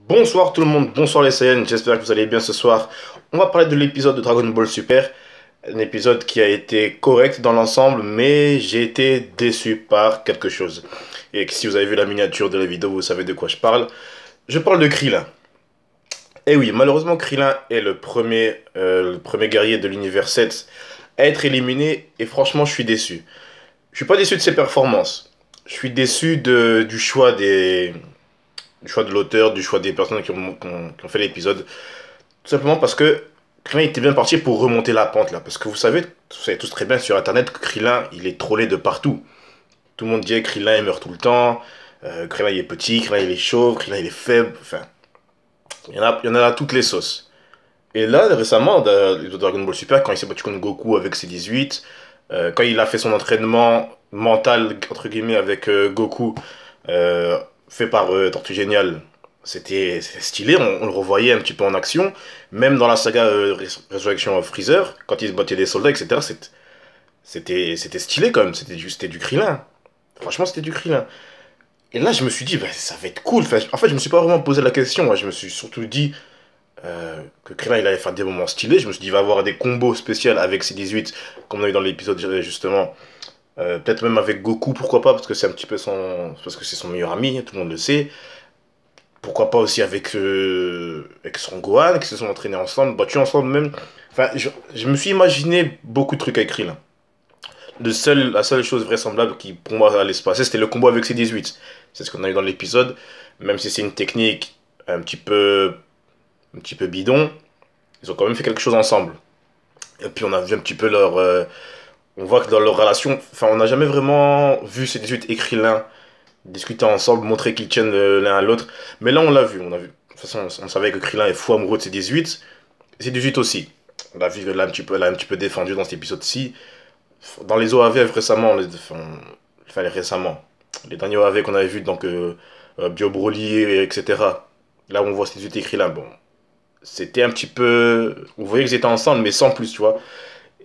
Bonsoir tout le monde, bonsoir les Saiyans, j'espère que vous allez bien ce soir. On va parler de l'épisode de Dragon Ball Super, un épisode qui a été correct dans l'ensemble, mais j'ai été déçu par quelque chose. Et si vous avez vu la miniature de la vidéo, vous savez de quoi je parle. Je parle de Krillin. Et oui, malheureusement Krillin est le premier guerrier de l'univers 7 à être éliminé, et franchement je suis déçu. Je suis pas déçu de ses performances, je suis déçu du choix de l'auteur, du choix des personnes qui ont fait l'épisode. Tout simplement parce que Krillin était bien parti pour remonter la pente là. Parce que vous savez tous très bien sur internet que Krillin il est trollé de partout. Tout le monde dit Krillin il meurt tout le temps, Krillin il est petit, Krillin il est chauve, Krillin il est faible, enfin. Il y en a à toutes les sauces. Et là récemment, dans Dragon Ball Super, quand il s'est battu contre Goku avec ses 18, quand il a fait son entraînement mental entre guillemets avec Goku, fait par Tortue Géniale, c'était stylé, on le revoyait un petit peu en action, même dans la saga Resurrection of Freezer, quand il se battait des soldats, etc., c'était stylé quand même, c'était du Krillin. Franchement, c'était du Krillin. Et là, je me suis dit, bah, ça va être cool. Enfin, en fait, je me suis pas vraiment posé la question, moi, je me suis surtout dit que Krillin, il allait faire des moments stylés, je me suis dit, il va avoir des combos spéciaux avec ses 18, comme on a eu dans l'épisode justement. Peut-être même avec Goku, pourquoi pas, parce que c'est un petit peu parce que c'est son meilleur ami, tout le monde le sait. Pourquoi pas aussi avec son Gohan, qui se sont entraînés ensemble, battus ensemble même. Enfin, je me suis imaginé beaucoup de trucs avec Krillin. La seule chose vraisemblable qui, pour moi, allait se passer, c'était le combo avec ses 18. C'est ce qu'on a eu dans l'épisode, même si c'est une technique un petit peu bidon, ils ont quand même fait quelque chose ensemble. Et puis on a vu un petit peu on voit que dans leur relation, enfin, on n'a jamais vraiment vu ces 18 et Krillin discuter ensemble, montrer qu'ils tiennent l'un à l'autre. Mais là, on l'a vu, on a vu. De toute façon, on savait que Krillin est fou amoureux de ses 18, et ses 18 aussi. On l'a vu que là, elle a un petit peu défendu dans cet épisode-ci. Dans les OAV récemment, récemment, les derniers OAV qu'on avait vus, donc Bio Broly, etc. Là où on voit ces 18 et Krillin, bon, c'était un petit peu. On voyait qu'ils étaient ensemble, mais sans plus, tu vois.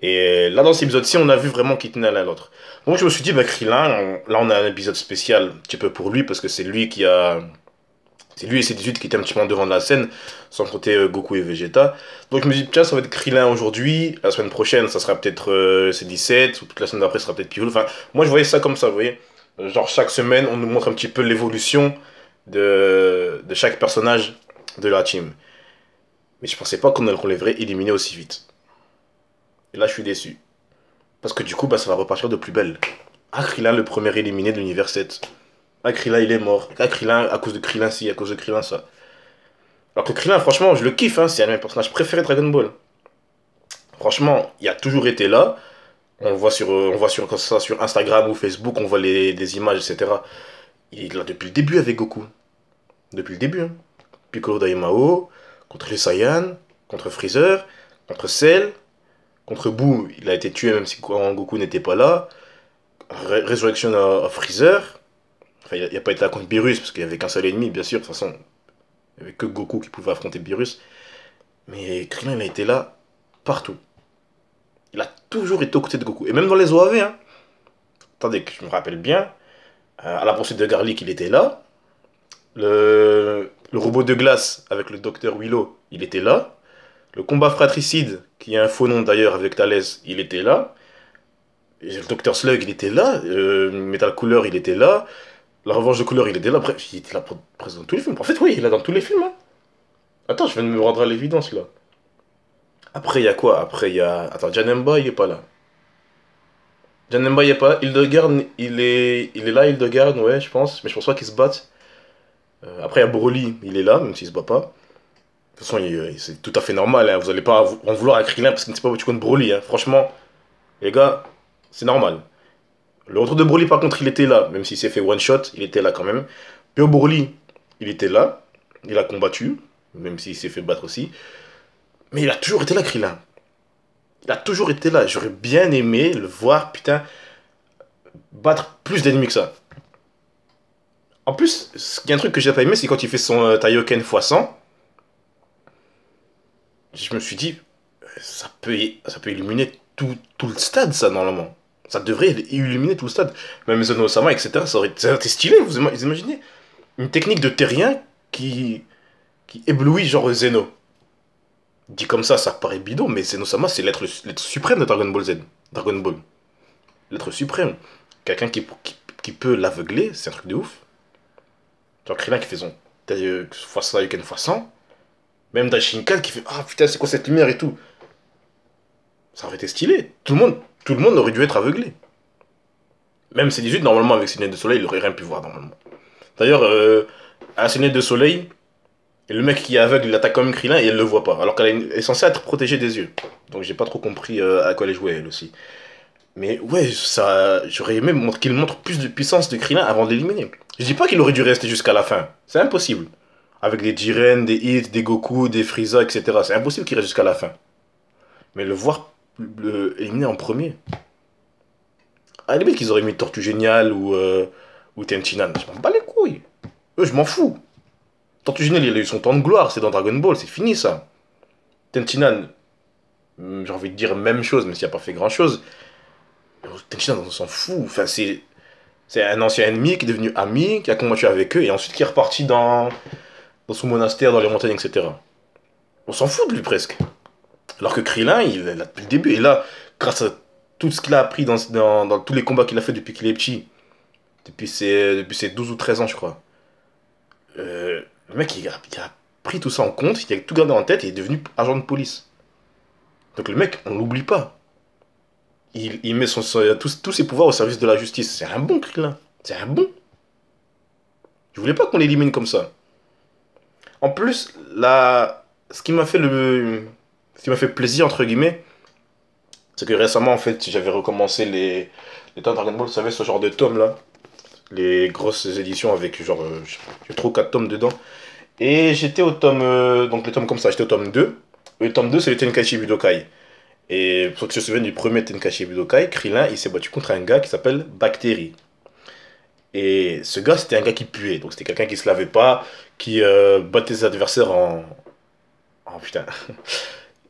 Et là, dans cet épisode-ci, on a vu vraiment qu'ils tenaient l'un à l'autre. Donc, je me suis dit, bah, Krillin, là, on a un épisode spécial, un petit peu pour lui, parce que c'est lui qui a. C'est lui et ses 18 qui étaient un petit peu en devant de la scène, sans compter Goku et Vegeta. Donc, je me dis, tiens, ça va être Krillin aujourd'hui. La semaine prochaine, ça sera peut-être ses 17, ou toute la semaine d'après, ça sera peut-être Piccolo. Enfin, moi, je voyais ça comme ça, vous voyez. Genre, chaque semaine, on nous montre un petit peu l'évolution de chaque personnage de la team. Mais je pensais pas qu'on les verrait éliminer aussi vite. Et là, je suis déçu. Parce que du coup, bah, ça va repartir de plus belle. Ah, Krillin, le premier éliminé de l'univers 7. Ah, Krillin, il est mort. Ah, Krillin, à cause de Krillin, ci, à cause de Krillin, ça. Alors que Krillin, franchement, je le kiffe, hein, c'est un de mes personnages préférés de Dragon Ball. Franchement, il a toujours été là. On voit que ça sur Instagram ou Facebook, on voit des images, etc. Il est là depuis le début avec Goku. Depuis le début, hein. Piccolo Daimao, contre les Saiyans, contre Freezer, contre Cell. Contre Boo, il a été tué même si Goku n'était pas là. Resurrection of Freezer. Enfin, il n'a pas été là contre Beerus, parce qu'il n'y avait qu'un seul ennemi, bien sûr. De toute façon, il n'y avait que Goku qui pouvait affronter Beerus. Mais Krillin, il a été là partout. Il a toujours été aux côtés de Goku. Et même dans les OAV, hein. Attendez, que je me rappelle bien. À la poursuite de Garlic, il était là. Le robot de glace avec le docteur Willow, il était là. Le combat fratricide, qui a un faux nom d'ailleurs avec Thalès, il était là. Et le Docteur Slug, il était là. Metal Cooler, il était là. La Revanche de Cooler, il était là. Bref, il était là presque dans tous les films. En fait, oui, il est là dans tous les films. Hein. Attends, je viens de me rendre à l'évidence là. Après, il y a quoi? Après, il y a. Attends, Janemba, il est pas là. Janemba, il est pas là. Hildegard, il est là, Hildegard, ouais, je pense. Mais je pense pas qu'il se batte. Après, il y a Broly, il est là, même s'il se bat pas. De toute façon, c'est tout à fait normal, hein. Vous allez pas en vouloir à Krillin parce qu'il ne sait pas battu contre Broly. Hein. Franchement, les gars, c'est normal. Le retour de Broly, par contre, il était là. Même s'il s'est fait one-shot, il était là quand même. Puis Broly, il était là. Il a combattu. Même s'il s'est fait battre aussi. Mais il a toujours été là, Krillin. Il a toujours été là. J'aurais bien aimé le voir, putain, battre plus d'ennemis que ça. En plus, il y a un truc que j'ai pas aimé, c'est quand il fait son Taioken x100. Je me suis dit, ça peut illuminer tout le stade, ça, normalement. Ça devrait illuminer tout le stade. Même Zono-sama, etc., ça aurait été stylé, vous imaginez? Une technique de terrien qui qui éblouit genre Zeno. Dit comme ça paraît bidon, mais Zeno-sama, c'est l'être suprême de Dragon Ball Z. Dragon Ball. L'être suprême. Quelqu'un qui peut l'aveugler, c'est un truc de ouf. Genre Krillin qui fait son fois ça, Yuken fois 100. Même Daishinkan qui fait ah putain, c'est quoi cette lumière et tout. Ça aurait été stylé. Tout le monde aurait dû être aveuglé. Même C18, normalement, avec ses lunettes de soleil, il aurait rien pu voir, normalement. D'ailleurs, à ses lunettes de soleil, le mec qui est aveugle, il attaque quand même Krillin et elle le voit pas. Alors qu'elle est censée être protégée des yeux. Donc j'ai pas trop compris à quoi elle jouait, elle aussi. Mais ouais, j'aurais aimé qu'il montre plus de puissance de Krillin avant de l'éliminer. Je dis pas qu'il aurait dû rester jusqu'à la fin. C'est impossible. Avec des Jiren, des Hit, des Goku, des Frieza, etc. C'est impossible qu'il reste jusqu'à la fin. Mais le voir éliminer en premier. À la limite qu'ils auraient mis Tortue Géniale ou Tenshinhan. Je m'en bats les couilles. Eux, je m'en fous. Tortue Géniale, il a eu son temps de gloire. C'est dans Dragon Ball, c'est fini ça. Tenshinhan, j'ai envie de dire même chose, même s'il n'a pas fait grand chose. Tenshinhan, on s'en fout. Enfin, c'est un ancien ennemi qui est devenu ami, qui a combattu avec eux, et ensuite qui est reparti dans son monastère, dans les montagnes, etc. On s'en fout de lui presque. Alors que Krillin, il est là depuis le début. Et là, grâce à tout ce qu'il a appris dans tous les combats qu'il a fait depuis qu'il est petit, depuis ses 12 ou 13 ans, je crois, le mec, il a pris tout ça en compte, il a tout gardé en tête et il est devenu agent de police. Donc le mec, on l'oublie pas. Il met tous ses pouvoirs au service de la justice. C'est un bon Krillin. C'est un bon. Je voulais pas qu'on l'élimine comme ça. En plus, ce qui m'a fait plaisir, entre guillemets, c'est que récemment, en fait, j'avais recommencé les tomes Dragon Ball, vous savez, ce genre de tomes là. Les grosses éditions avec genre, j'ai 3 ou 4 tomes dedans. Et j'étais au tome, donc les tomes comme ça, j'étais au tome 2. Le tome 2, c'est le Tenkaichi Budokai. Et pour ceux qui se souviennent du premier Tenkaichi Budokai, Krillin, il s'est battu contre un gars qui s'appelle Bactérie. Et ce gars, c'était un gars qui puait. Donc c'était quelqu'un qui se lavait pas, qui battait ses adversaires en... Oh putain.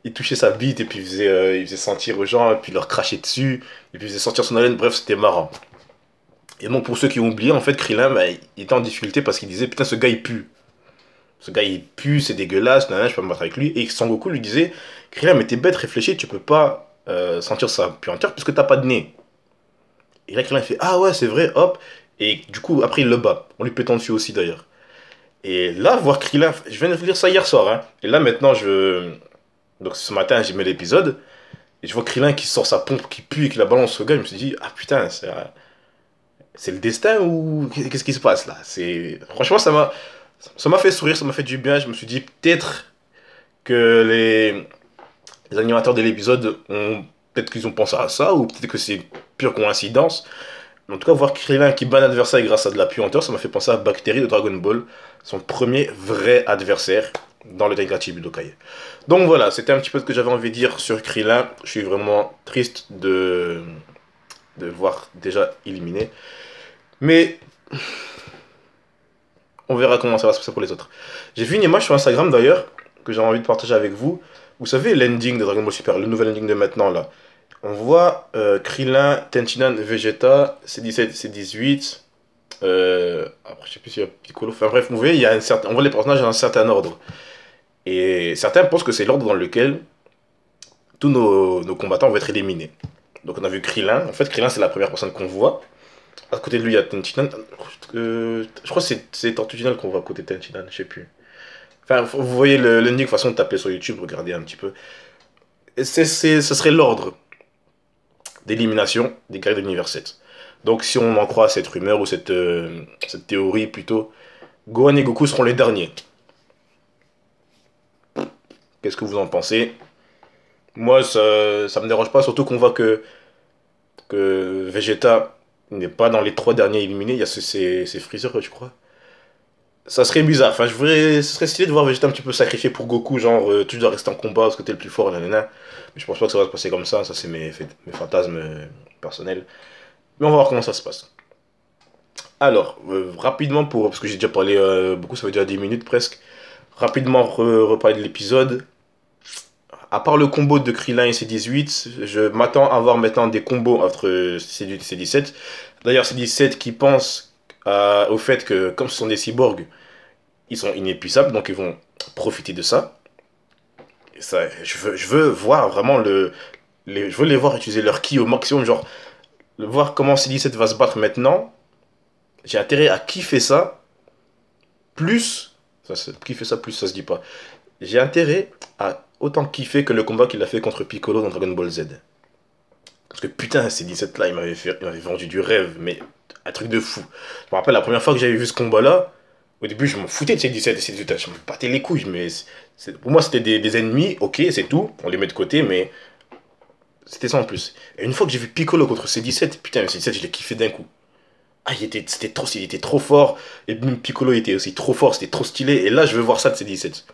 Il touchait sa bite et puis il faisait sentir aux gens, et puis leur crachait dessus, et puis il faisait sentir son haleine, bref, c'était marrant. Et donc pour ceux qui ont oublié, en fait, Krillin, bah, il était en difficulté parce qu'il disait, putain, ce gars il pue. Ce gars il pue, c'est dégueulasse, nanana, je peux me battre avec lui. Et Son Goku lui disait, Krillin, mais t'es bête, réfléchis, tu peux pas sentir sa puanteur puisque t'as pas de nez. Et là, Krillin fait, ah ouais, c'est vrai, hop. Et du coup, après, il le bat, en lui pétant dessus aussi d'ailleurs. Et là, voir Krillin, je viens de lire ça hier soir, hein. Et là, maintenant, donc ce matin, j'ai mis l'épisode, et je vois Krillin qui sort sa pompe, qui pue et qui la balance au gars. Je me suis dit, ah putain, c'est le destin ou qu'est-ce qui se passe là? Franchement, ça m'a fait sourire, ça m'a fait du bien. Je me suis dit, peut-être que les animateurs de l'épisode peut-être qu'ils ont pensé à ça, ou peut-être que c'est pure coïncidence. En tout cas, voir Krillin qui bat un adversaire grâce à de la puanteur, ça m'a fait penser à Bactérie de Dragon Ball, son premier vrai adversaire dans le Tenkaichi Budokai. Donc voilà, c'était un petit peu ce que j'avais envie de dire sur Krillin. Je suis vraiment triste de voir déjà éliminé. Mais on verra comment ça va se passer pour les autres. J'ai vu une image sur Instagram d'ailleurs, que j'ai envie de partager avec vous. Vous savez l'ending de Dragon Ball Super, le nouvel ending de maintenant là. On voit Krillin, Tenshinhan, Vegeta, C17, C18. Après, je sais plus s'il y a Piccolo. Enfin bref, vous voyez, on voit les personnages dans un certain ordre. Et certains pensent que c'est l'ordre dans lequel tous nos combattants vont être éliminés. Donc on a vu Krillin. En fait, Krillin, c'est la première personne qu'on voit. À côté de lui, il y a Tenshinhan. Je crois que c'est Tortue Géniale qu'on voit à côté de Tenshinhan, je sais plus. Enfin, vous voyez l'ending, de toute façon, tapez sur YouTube, regardez un petit peu. Ce serait l'ordre d'élimination des guerriers de l'univers 7. Donc si on en croit cette rumeur ou cette théorie plutôt, Gohan et Goku seront les derniers. Qu'est-ce que vous en pensez? Moi, ça me dérange pas, surtout qu'on voit que Vegeta n'est pas dans les 3 derniers éliminés. Il y a c'est Freezer, je crois. Ça serait bizarre. Enfin, ce serait stylé de voir Vegeta un petit peu sacrifié pour Goku, genre tu dois rester en combat parce que t'es le plus fort, nanana. Mais je pense pas que ça va se passer comme ça c'est mes fantasmes personnels. Mais on va voir comment ça se passe. Alors, rapidement, parce que j'ai déjà parlé beaucoup, ça fait déjà 10 minutes presque. Rapidement reparler de l'épisode. À part le combo de Krillin et C18, je m'attends à voir maintenant des combos entre C18 et C17. D'ailleurs, C17 qui pense au fait que, comme ce sont des cyborgs, ils sont inépuisables, donc ils vont profiter de ça. Et ça je veux voir vraiment je veux les voir utiliser leur ki au maximum, genre, voir comment C17 va se battre maintenant. J'ai intérêt à kiffer ça, plus, kiffer ça plus, ça se dit pas. J'ai intérêt à autant kiffer que le combat qu'il a fait contre Piccolo dans Dragon Ball Z. Parce que putain, ces 17 là, il m'avait vendu du rêve, mais un truc de fou. Je me rappelle la première fois que j'avais vu ce combat là, au début je m'en foutais de ces 17 et ces 18, je me battais les couilles, mais pour moi c'était des ennemis, ok, c'est tout, on les met de côté, mais c'était ça en plus. Et une fois que j'ai vu Piccolo contre C17, putain, mais C17 je l'ai kiffé d'un coup. Ah, il était trop fort, et même Piccolo était aussi trop fort, c'était trop stylé, et là je veux voir ça de C17.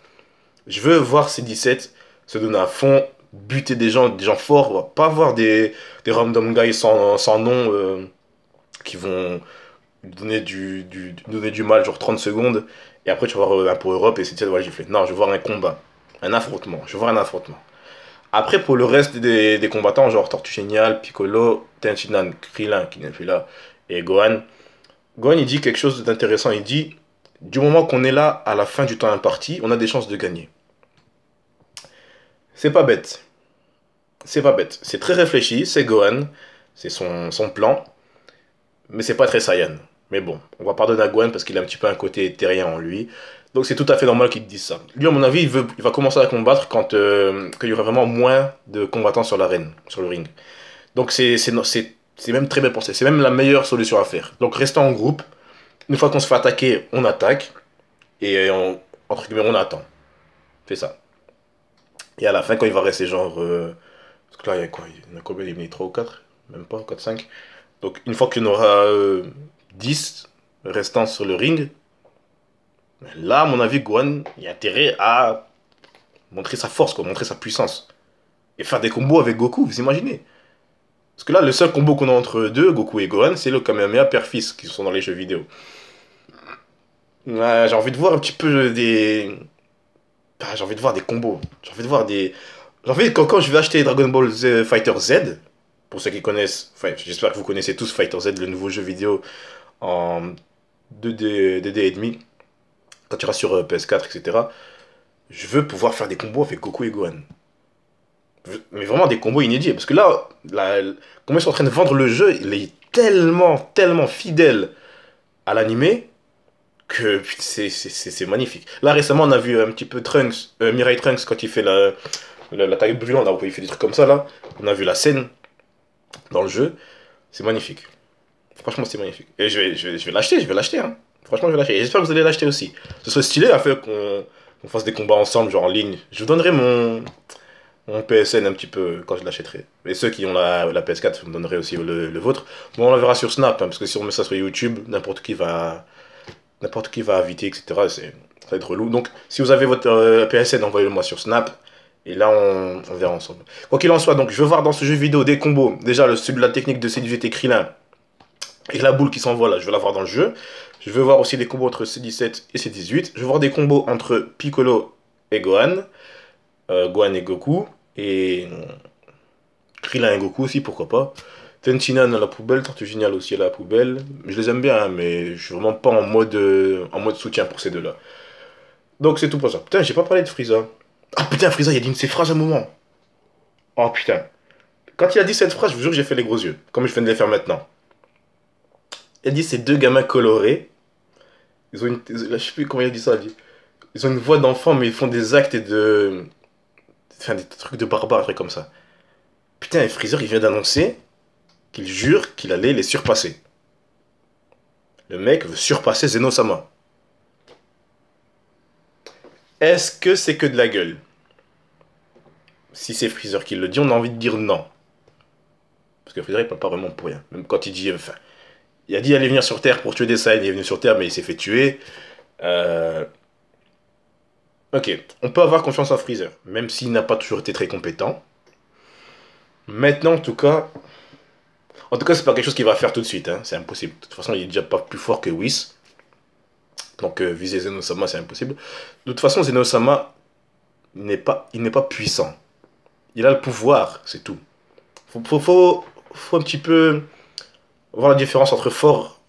Je veux voir C17 se donner à fond, buter des gens forts, pas voir des random guys sans nom qui vont donner du mal, genre 30 secondes, et après tu vas voir un pour Europe et C17 voilà, j'ai fait. Non, je veux voir un combat, un affrontement, je veux voir un affrontement. Après, pour le reste des combattants, genre Tortue Géniale, Piccolo, Tenshinhan, Krillin qui n'est plus là, et Gohan, Gohan il dit quelque chose d'intéressant, il dit, du moment qu'on est là à la fin du temps imparti, on a des chances de gagner. C'est pas bête. C'est pas bête. C'est très réfléchi, c'est Gohan, c'est son plan, mais c'est pas très Saiyan. Mais bon, on va pardonner à Gohan parce qu'il a un petit peu un côté terrien en lui. Donc c'est tout à fait normal qu'il te dise ça. Lui, à mon avis, il va commencer à combattre quand il y aura vraiment moins de combattants sur l'arène, sur le ring. Donc c'est même très bien pensé. C'est même la meilleure solution à faire. Donc restons en groupe. Une fois qu'on se fait attaquer, on attaque. Et entre guillemets, on attend. C'est ça. Et à la fin, quand il va rester genre. Parce que là, il y a quoi? Il y en a combien? Il y en a 3 ou 4? Même pas, 4 5. Donc une fois qu'il y en aura 10 restants sur le ring, là, à mon avis, Gohan, il a intérêt à montrer sa force, quoi, montrer sa puissance. Et faire des combos avec Goku, vous imaginez? Parce que là, le seul combo qu'on a entre eux deux, Goku et Gohan, c'est le Kamehameha père-fils qui sont dans les jeux vidéo. Ouais, j'ai envie de voir un petit peu des. Ah, j'ai envie de voir des combos. J'ai envie de voir des. J'ai envie, quand je vais acheter Dragon Ball Z, Fighter Z, pour ceux qui connaissent, enfin, j'espère que vous connaissez tous Fighter Z, le nouveau jeu vidéo en 2D et demi, quand tu iras sur PS4, etc. Je veux pouvoir faire des combos avec Goku et Gohan. Mais vraiment des combos inédits. Parce que là, comment ils sont en train de vendre le jeu, il est tellement fidèle à l'animé que c'est magnifique. Là, récemment, on a vu un petit peu Trunks, Mirai Trunks, quand il fait la taille brûlante, là, où il fait des trucs comme ça, là. On a vu la scène dans le jeu. C'est magnifique. Franchement, c'est magnifique. Et je vais l'acheter, hein. Franchement, je vais l'acheter. Et j'espère que vous allez l'acheter aussi. Ce serait stylé à faire qu'on fasse des combats ensemble, genre en ligne. Je vous donnerai mon PSN un petit peu quand je l'achèterai. Et ceux qui ont la PS4, vous me donnerez aussi le vôtre. Bon, on la verra sur Snap, hein, parce que si on met ça sur YouTube, n'importe qui va inviter, etc. Ça va être relou. Donc, si vous avez votre PSN, envoyez-le-moi sur Snap. Et là, on verra ensemble. Quoi qu'il en soit, donc, je veux voir dans ce jeu vidéo des combos. Déjà, la technique de C18 et Krillin. Et la boule qui s'envoie là, je veux la voir dans le jeu. Je veux voir aussi des combos entre C17 et C18. Je veux voir des combos entre Piccolo et Gohan. Gohan et Goku. Et Krillin et Goku aussi, pourquoi pas. Tenshinhan à la poubelle, Tortue Géniale aussi à la poubelle. Je les aime bien, hein, mais je suis vraiment pas en mode soutien pour ces deux-là. Donc c'est tout pour ça. Putain, j'ai pas parlé de Frieza. Ah putain, Frieza, il a dit une de ses phrases à un moment. Oh putain. Quand il a dit cette phrase, je vous jure que j'ai fait les gros yeux. Comme je viens de les faire maintenant. Il a dit ces deux gamins colorés. Ils ont une. Je sais plus comment il a dit ça. Ils ont une voix d'enfant, mais ils font des actes de. Enfin, des trucs de barbares, un truc comme ça. Putain, et Freezer, il vient d'annoncer qu'il jure qu'il allait les surpasser. Le mec veut surpasser Zeno-sama. Est-ce que c'est que de la gueule? Si c'est Freezer qui le dit, on a envie de dire non. Parce que Freezer, il parle pas vraiment pour rien. Même quand il dit... Enfin, il a dit aller venir sur Terre pour tuer des Saiyans, il est venu sur Terre, mais il s'est fait tuer. Ok, on peut avoir confiance en Freezer, même s'il n'a pas toujours été très compétent. Maintenant, en tout cas, c'est pas quelque chose qu'il va faire tout de suite, hein. C'est impossible. De toute façon, il est déjà pas plus fort que Whis. Donc, viser Zeno-sama, c'est impossible. De toute façon, Zeno-sama il n'est pas puissant. Il a le pouvoir, c'est tout. Faut un petit peu voir la différence entre fort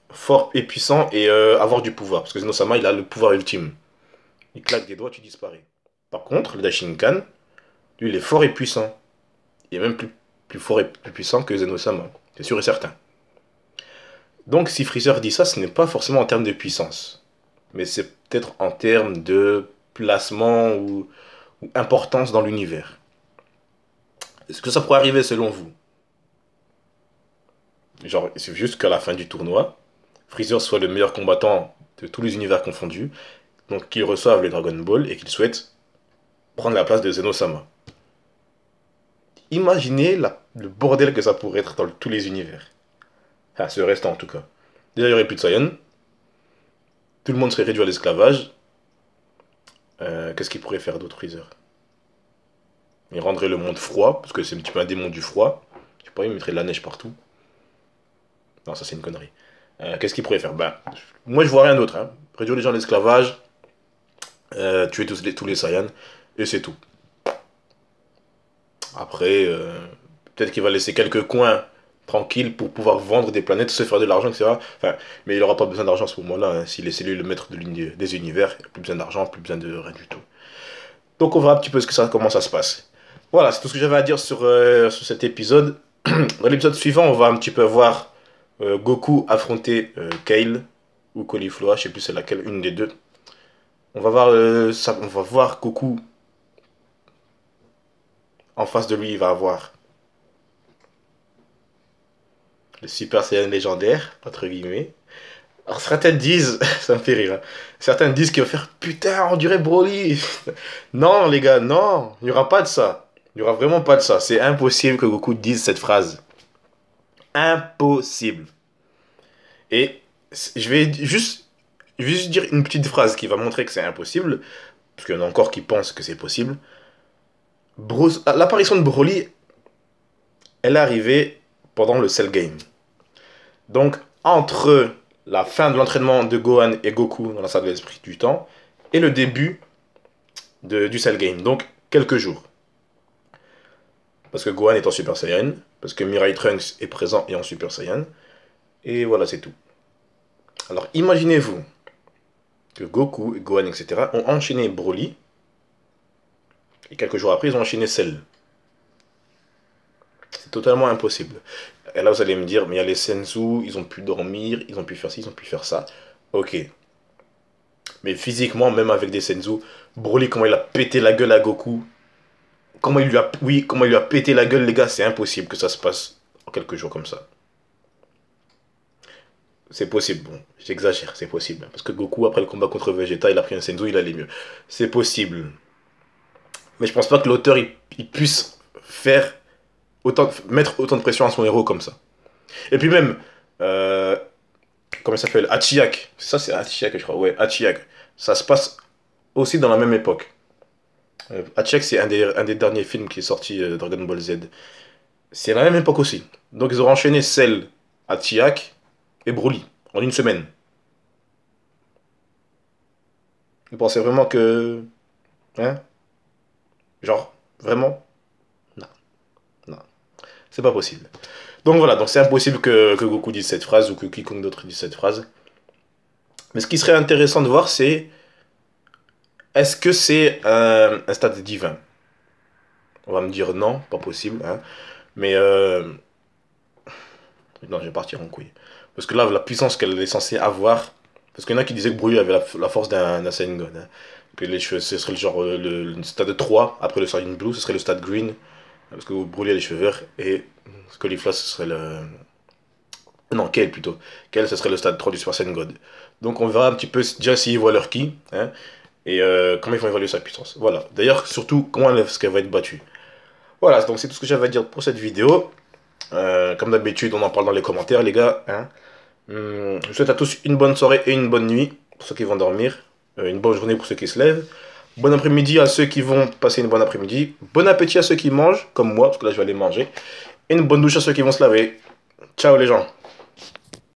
et puissant et avoir du pouvoir. Parce que Zeno-sama, il a le pouvoir ultime. Il claque des doigts, tu disparais. Par contre, le Daishinkan, lui, il est fort et puissant. Il est même plus fort et plus puissant que Zeno-sama. C'est sûr et certain. Donc, si Freezer dit ça, ce n'est pas forcément en termes de puissance. Mais c'est peut-être en termes de placement ou importance dans l'univers. Est-ce que ça pourrait arriver selon vous? Genre, c'est juste qu'à la fin du tournoi, Freezer soit le meilleur combattant de tous les univers confondus, donc qu'il reçoive les Dragon Ball et qu'il souhaite prendre la place de Zeno-sama. Imaginez le bordel que ça pourrait être dans tous les univers. Ah, ce restant en tout cas. Déjà, il n'y aurait plus de Saiyan. Tout le monde serait réduit à l'esclavage. Qu'est-ce qu'il pourrait faire d'autre, Freezer? Il rendrait le monde froid, parce que c'est un petit peu un démon du froid. Je sais pas, il mettrait de la neige partout. Non, ça c'est une connerie. Qu'est-ce qu'il pourrait faire? Ben, moi je vois rien d'autre. Hein. Réduire les gens à l'esclavage, tuer tous les Saiyans, et c'est tout. Après, peut-être qu'il va laisser quelques coins tranquilles pour pouvoir vendre des planètes, se faire de l'argent, etc. Enfin, mais il n'aura pas besoin d'argent à ce moment-là. Hein. S'il est lui le maître des univers, il n'a plus besoin d'argent, plus besoin de rien du tout. Donc on verra un petit peu comment ça se passe. Voilà, c'est tout ce que j'avais à dire sur cet épisode. Dans l'épisode suivant, on va un petit peu voir Goku affronter Kale ou Cauliflower, je sais plus c'est laquelle, une des deux. On va voir Goku en face de lui, il va avoir le Super Saiyan légendaire, entre guillemets. Alors certains disent, ça me fait rire, hein. Certains disent qu'il va faire putain, on dirait Broly. Non les gars, non, il n'y aura pas de ça. Il n'y aura vraiment pas de ça. C'est impossible que Goku dise cette phrase. Impossible. Et je vais juste dire une petite phrase qui va montrer que c'est impossible. Parce qu'il y en a encore qui pensent que c'est possible. L'apparition de Broly, elle est arrivée pendant le Cell Game. Donc, entre la fin de l'entraînement de Gohan et Goku dans la salle de l'esprit du temps et le début du Cell Game. Donc, quelques jours. Parce que Gohan est en Super Saiyan, parce que Mirai Trunks est présent et en Super Saiyan. Et voilà, c'est tout. Alors, imaginez-vous que Goku, Gohan, etc. ont enchaîné Broly. Et quelques jours après, ils ont enchaîné Cell. C'est totalement impossible. Et là, vous allez me dire, mais il y a les Senzu, ils ont pu dormir, ils ont pu faire ci, ils ont pu faire ça. Ok. Mais physiquement, même avec des Senzu, Broly, comment il a pété la gueule à Goku. Comment il lui a pété la gueule, les gars, c'est impossible que ça se passe en quelques jours comme ça. C'est possible, bon, j'exagère, c'est possible. Parce que Goku, après le combat contre Vegeta, il a pris un Senzu, il allait mieux. C'est possible. Mais je pense pas que l'auteur il puisse mettre autant de pression à son héros comme ça. Et puis même, comment il s'appelle? Hachiyak. C'est Hachiyak, je crois. Ouais, Hachiyak. Ça se passe aussi dans la même époque. Hachiyak, c'est un des derniers films qui est sorti Dragon Ball Z. C'est la même époque aussi. Donc ils ont enchaîné Cell, Hachiyak et Broly en une semaine. Vous pensez vraiment que... Hein? Genre, vraiment? Non. Non. C'est pas possible. Donc voilà, donc c'est impossible que Goku dise cette phrase ou que quiconque d'autre dise cette phrase. Mais ce qui serait intéressant de voir, c'est... Est-ce que c'est un stade divin? On va me dire non, pas possible. Hein. Mais... Non, je vais partir en couille. Parce que là, la puissance qu'elle est censée avoir... Parce qu'il y en a qui disaient que Broly avait la force d'un Saiyan. Hein. Que les cheveux, ce serait le genre le stade 3, après le Saiyan Blue, ce serait le stade Green. Parce que Broly a les cheveux verts. Et Cauliflower, ce serait le... Non, Kale plutôt. Kale, ce serait le stade 3 du Super Saiyan God. Donc on verra un petit peu déjà s'ils voient leur ki. Hein, et comment ils vont évaluer sa puissance. Voilà. D'ailleurs, surtout, comment est-ce qu'elle va être battue. Voilà, donc c'est tout ce que j'avais à dire pour cette vidéo. Comme d'habitude, on en parle dans les commentaires, les gars. Hein. Je vous souhaite à tous une bonne soirée et une bonne nuit pour ceux qui vont dormir. Une bonne journée pour ceux qui se lèvent. Bon après-midi à ceux qui vont passer une bonne après-midi. Bon appétit à ceux qui mangent, comme moi, parce que là je vais aller manger. Et une bonne douche à ceux qui vont se laver. Ciao les gens.